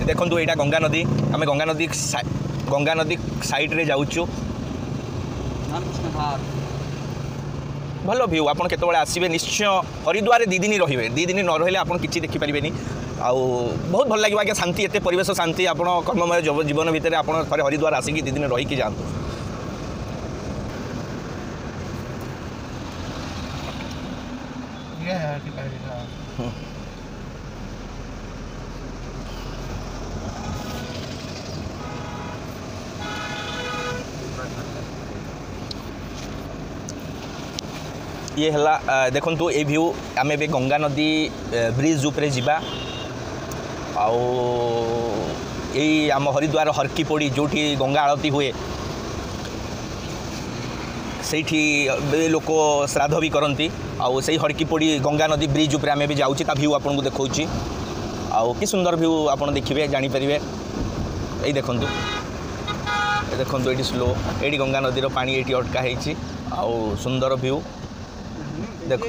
देखो यहाँ गंगा नदी आम गंगा नदी साइड रे जाऊँ भल व्यू आपड़ केतबे आसबे निश्चय हरिद्वार 2 दिन रे 2 दिन न रही आप किसी देखिपारे आउ बहुत भल लगे आज्ञा शांति एत परिवेश शांति आप कर्ममय जीवन भितर आप थे हरिद्वार आसिक 2 दिन रही जातु ये है देखु ये व्यू आम ए गंगा नदी ब्रिज उपरे जावा यही आम हरिद्वार हरकी पोड़ी जो गंगा आरती हुए से लोक श्राद्ध भी करती आउ से हरकी पोड़ी गंगा नदी ब्रिज उपरे आम भी जाऊँगी ता व्यू आपको देखा आउ कि सुंदर व्यू आप देखिए जानीपर ये देखु देखो ये स्लो ये गंगा नदीर पानी ये अटका आउ सुंदर व्यू देख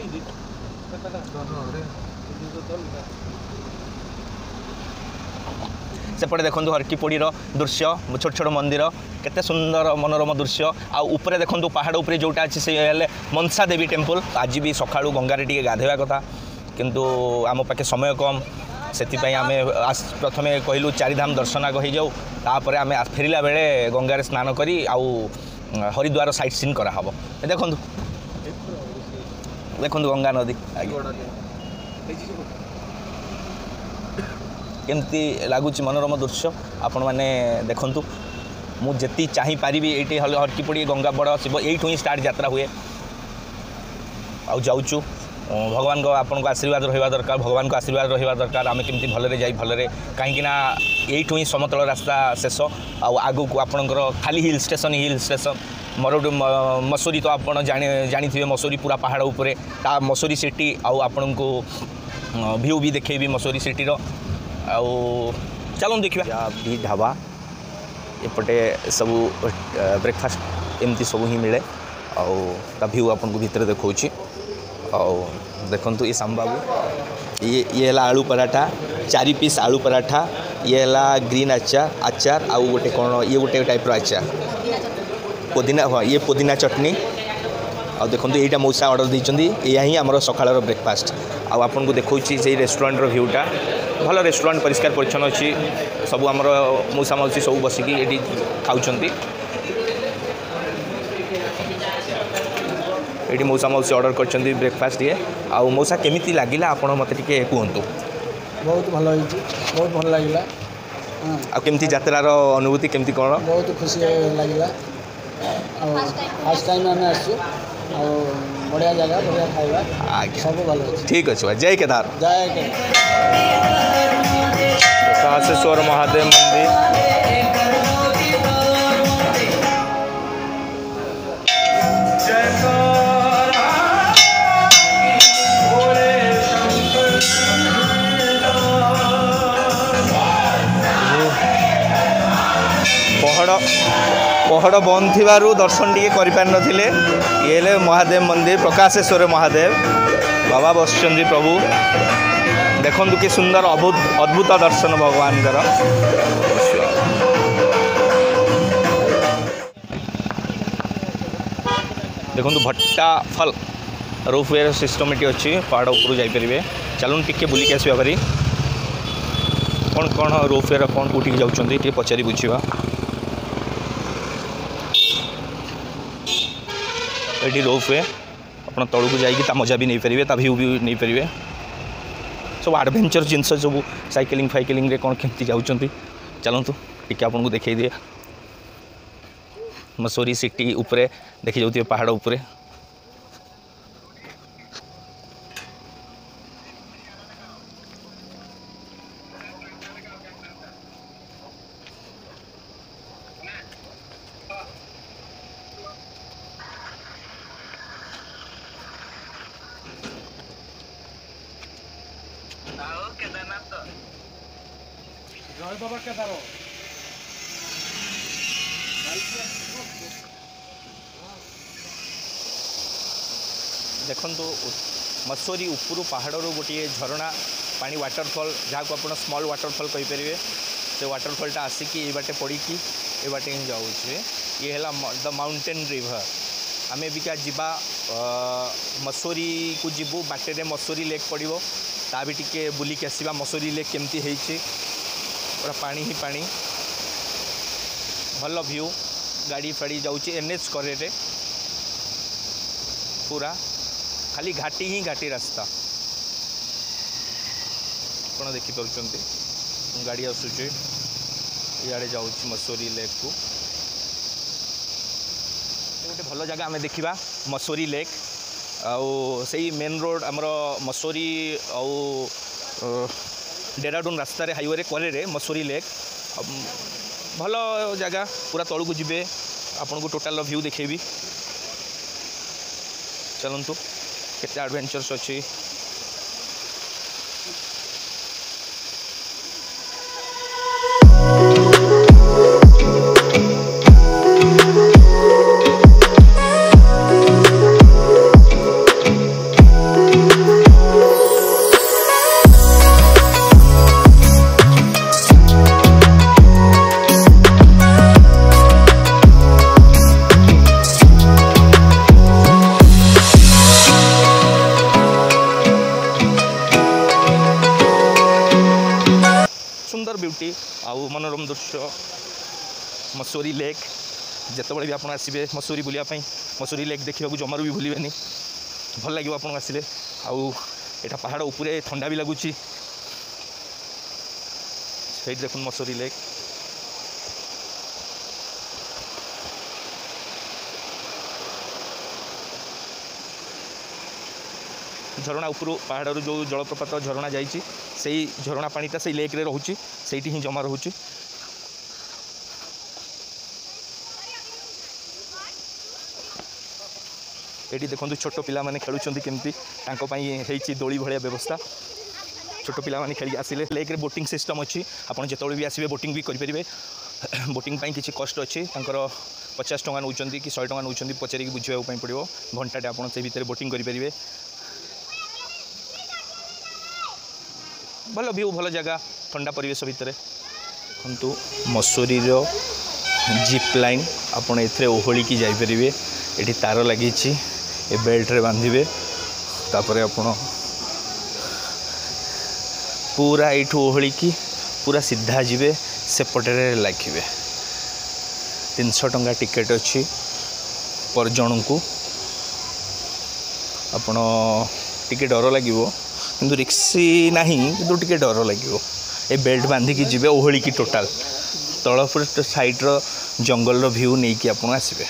सेपटे देखो हरकी पोड़ी दृश्य छोट छोट मंदिर केते सुंदर मनोरम दृश्य आउे देखो पहाड़ उपरे जोटा अच्छे से मनसा देवी टेम्पल आज भी सका गंगारे टी गाधेवा कथा किंतु आम पाखे समय कम से आम प्रथम कहलु 4 धाम दर्शन आग हो जाऊ तापर आम फेरला बेले गंगारे स्नान करी आउ हरिद्वार साइट सीन कराहब देखो देखो गंगा नदी केमती लगुच मनोरम दृश्य आपण मैंने देखु मुझे चाह पारि ये हरकी पड़ी गंगा बड़ शिव यू ही स्टार्ट यात्रा हुए आउ जाऊँ भगवान को आपन को आशीर्वाद रहा दरकार भगवान को आशीर्वाद रहा दरकार आम केमती भलरे जाई भलरे कहीं यू ही समतल रास्ता शेष आगू को आपणकर खाली हिल स्टेशन मरुड मसूरी तो आप जानी थे मसूरी पूरा पहाड़ उपरे ता मसूरी सिटी आउ आपण को व्यू भी देखेबी मसूरी सिटी आउ चलो देखा भी ढाबा एपटे सबू ब्रेकफास्ट एमती सब ही मिले आउ ता व्यू आपन को भीतर देखौछि आउ देखंतु ये सांबाबू ये आलू पराठा 4 पीस आलू पराठा ये ग्रीन आचार आउ गोटे कौन ये गोटे टाइप आचार पुदीना हाँ ये पुदीना चटनी आ देखो यहीटा मौसा ऑर्डर देइचंदी या ही आमर सकाळर ब्रेकफास्ट आपन को देखौछि से रेस्टोरेंट रो व्यूटा भल रेस्टोरेंट परिष्कार परिच्छन्न अच्छी सब आमर मौसा मौसी सब बसिकी ये खाऊँगी ये मौसा मौसी ऑर्डर कर ब्रेकफास्ट ये आउ मौसा केमिति लागिला आपण मते टिके कहंतु बहुत भल होइछि बहुत भल लागिला आ केमिति यात्रार अनुभूति केमिति कोन बहुत खुशी लागिला फर्स्ट टाइम आम आसु बढ़िया जगह बढ़िया खाଇବା सब भल ठीक अच्छे जय केदार जय केदार काशेश्वर महादेव मंदिर पहाड़ बंद थी दर्शन टे कर ये महादेव मंदिर प्रकाशेश्वर महादेव बाबा बसचंदी प्रभु देखु कि सुंदर अद्भुत दर्शन भगवान देखु भट्टा फल रूफवे सिस्टम ये अच्छी पहाड़ उपरू जापर चलून टे बुलिक आसवा भारी कौन कौन रूफवे कौन कौटी जाऊँच पचारि बुझा ये रोपवे आप तौक को जाइए मजा भी नहीं पारे ता व्यू भी नहीं पारे सब एडवेंचर जिनस सब साइकिलिंग फाइकिलिंग रे कौन केमती जाऊँच चलतु टी आपको देखई दिए मसूरी सिटी उपरे देखी जाऊे पहाड़ उपरे जय बाबा केदार देखु मसूरी उपरू पहाड़ गोटे झरणा पानी वाटरफॉल जहाँ को आप स्मॉल वाटरफॉल कहींपर से वाटरफॉलटा आसिकी ये बाटे पड़ी कि ये बाटे ही जाऊे ये है द माउंटेन रिवर आम एबिका जीवा मसूरी को जीवु बाटे मसूरी लेक पड़ो ता भी टिके बुलिक आसवा मसूरी लेक केमती होती पूरा पानी ही पानी भल व्यू गाड़ी फाड़ी जाऊँच NH करे पूरा खाली घाटी ही घाटी रास्ता आप देखिपुंट गाड़ी आसूचे इे जाऊँ मसूरी लेक को गोटे भल जगह आम देखा मसूरी लेक आई मेन रोड आमर मसूरी डेराडून रास्तार हाईवे करे मसूरी लेक भल जगह पूरा तलू को जीवे आपन को टोटाल व्यू देखेबी चलतु केते एडवेंचर्स अच्छी सुंदर ब्यूटी आउ मनोरम दृश्य मसूरी लेक जितेबाला भी आप आसबे मसूरी बुलायापी मसूरी लेक देखा जमारू भी भूलें भल लगे आप आसिले आउ एटा पहाड़ उपरे ठंडा भी लगुच देख मसूरी लेक झरणा उपरू पहाड़ जो जलप्रपात झरणा जाइए से झरणा पानीटा से लेक रे रोचे से ही जमा रोचे ये देखो छोट पिला माने खेलुंट केमती दोली भाया व्यवस्था छोट पिला माने खेल आसिले लेक रे बोटिंग सिस्टम अच्छी आपड़ जिते भी आसबे बोटिंग भी करेंगे बोटिंग किसी कस्ट अच्छी 50 टंका नौ कि 100 टंका नौ पचारिक बुझाई पड़ो घंटाटे आप भर बोटिंग करेंगे भल व्यू भल जगह ठंडा परिवेश भितर देखु मसूरी जीप लाइन आपड़ ए ओहलिकी जापर ये तार लगी ए बेल्ट रे बांधे तापर आपण पूरा यू ओहलिकी पूरा सीधा जीवे सेपटे लगे 300 टंका टिकेट अच्छी पर जन को आपण टिके डर लगे किंतु रिक्सी नहीं किंतु टिके डर लगे ए बेल्ट बांधिकी जीवे ओहलिकी टोटाल तल साइड जंगल व्यू नहीं कि आप आसबे।